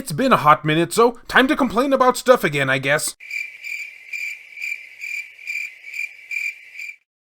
it's been a hot minute, so time to complain about stuff again, I guess.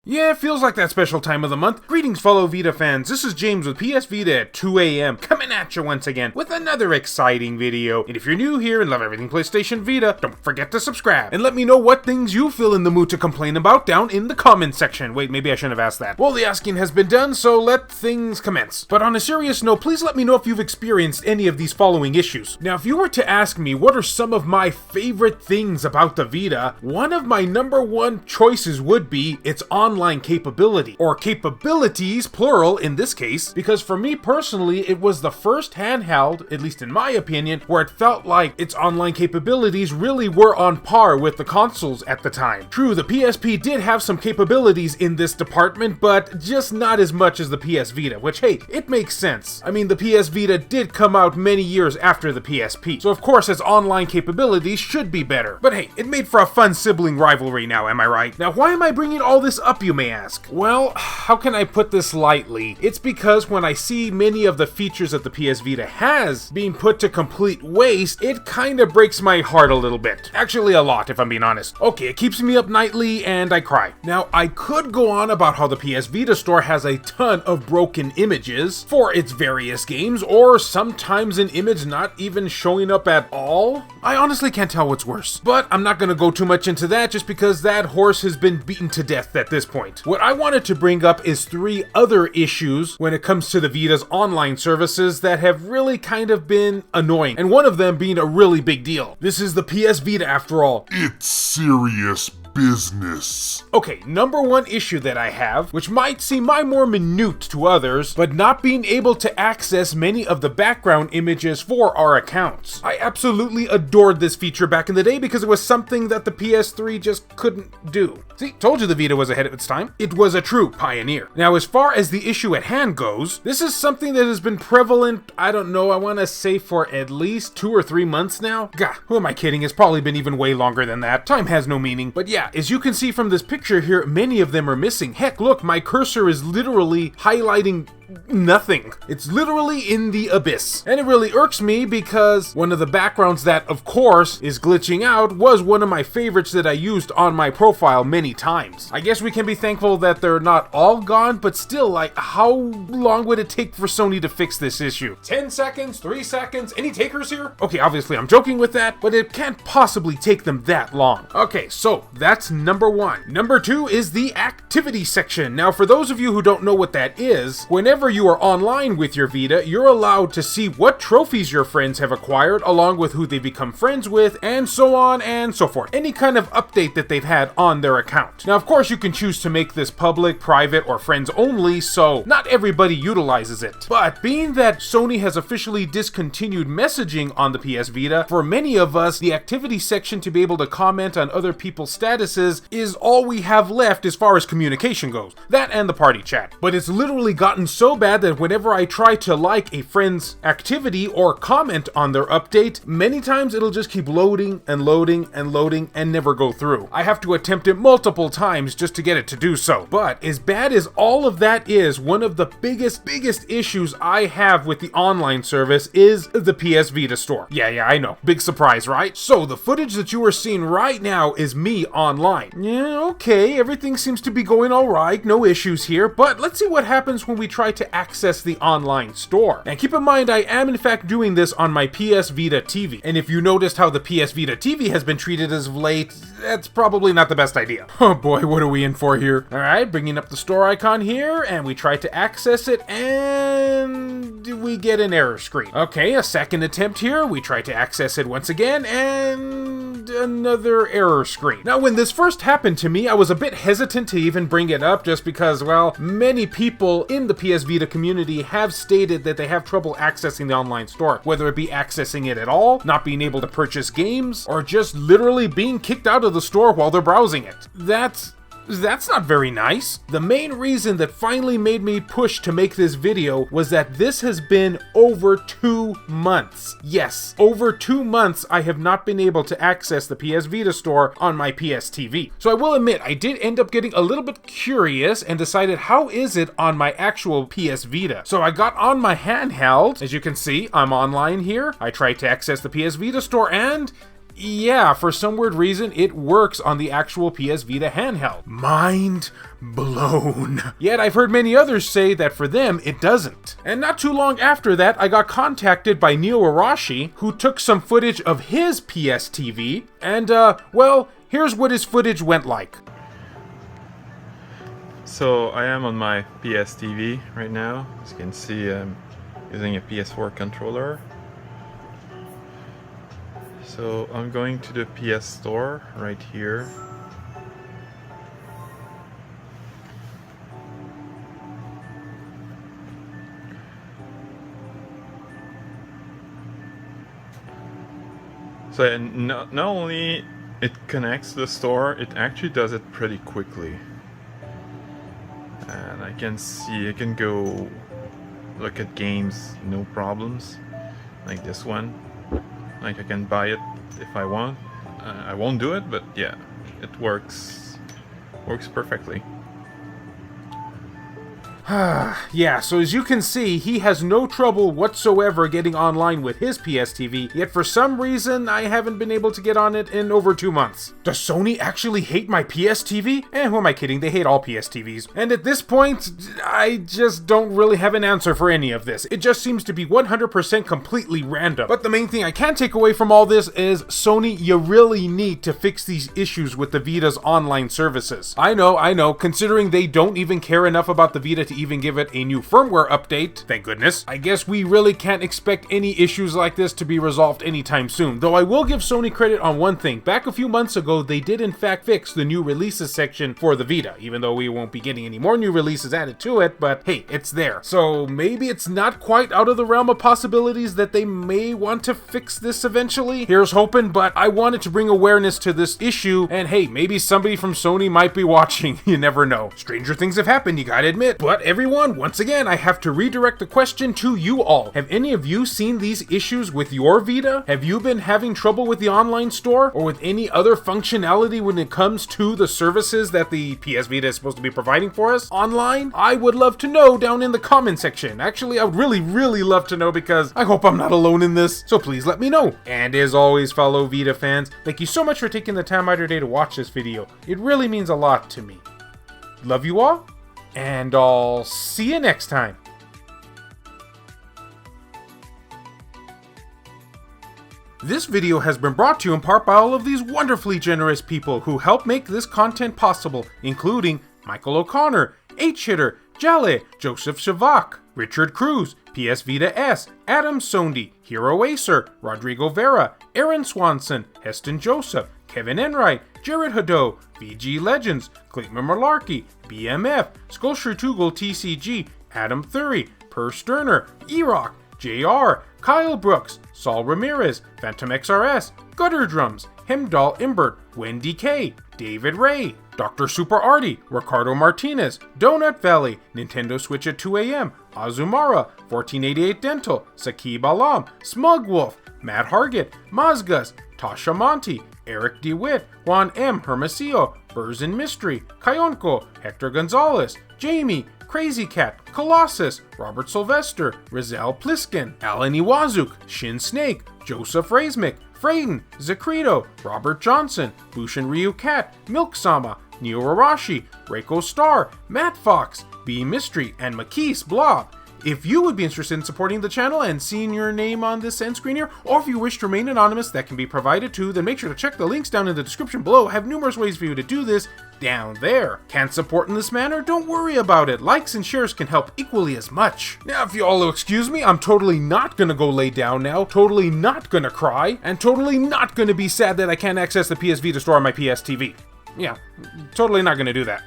Yeah, it feels like that special time of the month. Greetings, fellow Vita fans. This is James with PS Vita at 2 a.m. coming at you once again with another exciting video. And if you're new here and love everything PlayStation Vita, don't forget to subscribe. And let me know what things you feel in the mood to complain about down in the comment section. Wait, maybe I shouldn't have asked that. Well, the asking has been done, so let things commence. But on a serious note, please let me know if you've experienced any of these following issues. Now, if you were to ask me what are some of my favorite things about the Vita, one of my #1 choices would be its online capability, or capabilities, plural in this case, because for me personally, it was the first handheld, at least in my opinion, where it felt like its online capabilities really were on par with the consoles at the time. True, the PSP did have some capabilities in this department, but just not as much as the PS Vita, which, hey, it makes sense. I mean, the PS Vita did come out many years after the PSP, so of course its online capabilities should be better. But hey, it made for a fun sibling rivalry now, am I right? Now, why am I bringing all this up, you may ask? Well, how can I put this lightly? It's because when I see many of the features that the PS Vita has being put to complete waste, it kinda breaks my heart a little bit. Actually, a lot, if I'm being honest. Okay, it keeps me up nightly and I cry. Now, I could go on about how the PS Vita store has a ton of broken images for its various games, or sometimes an image not even showing up at all. I honestly can't tell what's worse, but I'm not gonna go too much into that just because that horse has been beaten to death at this point. What I wanted to bring up is 3 other issues when it comes to the Vita's online services that have really kind of been annoying, and one of them being a really big deal. This is the PS Vita after all. It's serious business. Okay, #1 issue that I have, which might seem more minute to others, but not being able to access many of the background images for our accounts. I absolutely adored this feature back in the day because it was something that the PS3 just couldn't do. See, told you the Vita was ahead of its time. It was a true pioneer. Now, as far as the issue at hand goes, this is something that has been prevalent, I don't know, I want to say for at least 2 or 3 months now. Gah, who am I kidding? It's probably been even way longer than that. Time has no meaning. But yeah, as you can see from this picture here, many of them are missing. Heck, look, my cursor is literally highlighting nothing. It's literally in the abyss. And it really irks me because one of the backgrounds that, of course, is glitching out was one of my favorites that I used on my profile many times. I guess we can be thankful that they're not all gone, but still, like, how long would it take for Sony to fix this issue? 10 seconds? 3 seconds? Any takers here? Okay, obviously I'm joking with that, but it can't possibly take them that long. Okay, so that's #1. #2 is the activity section. Now, for those of you who don't know what that is, whenever you are online with your Vita, you're allowed to see what trophies your friends have acquired, along with who they've become friends with, and so on and so forth. Any kind of update that they've had on their account. Now, of course, you can choose to make this public, private, or friends only, so not everybody utilizes it. But being that Sony has officially discontinued messaging on the PS Vita, for many of us, the activity section to be able to comment on other people's statuses is all we have left as far as communication goes. That and the party chat. But it's literally gotten so bad that whenever I try to like a friend's activity or comment on their update, many times it'll just keep loading and loading and loading and never go through. I have to attempt it multiple times just to get it to do so. But as bad as all of that is, one of the biggest issues I have with the online service is the PS Vita store. Yeah, I know. Big surprise, right? So the footage that you are seeing right now is me online. Yeah, okay, everything seems to be going all right, no issues here, but let's see what happens when we try to access the online store. And keep in mind, I am in fact doing this on my PS Vita TV. And if you noticed how the PS Vita TV has been treated as of late, that's probably not the best idea. Oh boy, what are we in for here? Alright, bringing up the store icon here, and we try to access it, and we get an error screen. Okay, a second attempt here, we try to access it once again, and another error screen. Now, when this first happened to me, I was a bit hesitant to even bring it up just because, well, many people in the PS Vita community have stated that they have trouble accessing the online store, whether it be accessing it at all, not being able to purchase games, or just literally being kicked out of the store while they're browsing it. That's That's not very nice. The main reason that finally made me push to make this video was that this has been over 2 months. Yes, over 2 months I have not been able to access the PS Vita store on my PS TV. So I will admit, I did end up getting a little bit curious and decided how is it on my actual PS Vita. So I got on my handheld. As you can see, I'm online here. I tried to access the PS Vita store and yeah, for some weird reason, it works on the actual PS Vita handheld. Mind blown. Yet I've heard many others say that for them, it doesn't. And not too long after that, I got contacted by Neo Arashi, who took some footage of his PS TV, and well, here's what his footage went like. So I am on my PS TV right now. As you can see, I'm using a PS4 controller. So I'm going to the PS Store right here. So not only it connects to the store, it actually does it pretty quickly. And I can see, I can go look at games, no problems, like this one. Like I can buy it if I want. I won't do it, but yeah, it works perfectly. Yeah, so as you can see, he has no trouble whatsoever getting online with his PS TV, yet for some reason, I haven't been able to get on it in over 2 months. Does Sony actually hate my PS TV? Who am I kidding? They hate all PS TVs. And at this point, I just don't really have an answer for any of this. It just seems to be 100% completely random. But the main thing I can take away from all this is, Sony, you really need to fix these issues with the Vita's online services. I know, considering they don't even care enough about the Vita to even give it a new firmware update, thank goodness, I guess we really can't expect any issues like this to be resolved anytime soon. Though I will give Sony credit on one thing. Back a few months ago, they did in fact fix the new releases section for the Vita, even though we won't be getting any more new releases added to it, but hey, it's there. So maybe it's not quite out of the realm of possibilities that they may want to fix this eventually. Here's hoping, but I wanted to bring awareness to this issue, and hey, maybe somebody from Sony might be watching. You never know. Stranger things have happened, you gotta admit. But everyone, once again, I have to redirect the question to you all. Have any of you seen these issues with your Vita? Have you been having trouble with the online store or with any other functionality when it comes to the services that the PS Vita is supposed to be providing for us online? I would love to know down in the comment section. Actually, I would really love to know because I hope I'm not alone in this, so please let me know. And as always, fellow Vita fans, thank you so much for taking the time out of your day to watch this video. It really means a lot to me. Love you all, and I'll see you next time. This video has been brought to you in part by all of these wonderfully generous people who help make this content possible, including Michael O'Connor, H-Hitter, Jale, Joseph Shavak, Richard Cruz, PS Vita S, Adam Sondi, Hero Acer, Rodrigo Vera, Aaron Swanson, Heston Joseph, Kevin Enright, Jared Hado, VG Legends, Clayton Malarkey, BMF, Sculpture Tugel TCG, Adam Thury, Per Sterner, E-Rock, JR, Kyle Brooks, Saul Ramirez, Phantom XRS, Gutter Drums, Hemdall Imbert, Wendy K, David Ray, Dr. Super Artie, Ricardo Martinez, Donut Valley, Nintendo Switch at 2 AM, Azumara, 1488 Dental, Sakib Alam, Smug Wolf, Matt Hargett, Mazgus, Tasha Monty, Eric DeWitt, Juan M. Hermosillo, Burzin Mystery, Kayonko, Hector Gonzalez, Jamie, Crazy Cat, Colossus, Robert Sylvester, Rizal Pliskin, Alan Iwazuk, Shin Snake, Joseph Razmick, Frayden, Zacrito, Robert Johnson, Bushin Ryu Cat, Milk Sama, Neo Arashi, Reiko Star, Matt Fox, B Mystery, and Makis Blob. If you would be interested in supporting the channel and seeing your name on this end screen here, or if you wish to remain anonymous, that can be provided too, then make sure to check the links down in the description below. I have numerous ways for you to do this down there. Can't support in this manner? Don't worry about it. Likes and shares can help equally as much. Now, if you all will excuse me, I'm totally not gonna go lay down now, totally not gonna cry, and totally not gonna be sad that I can't access the PS Vita store on my PS TV. Yeah, totally not gonna do that.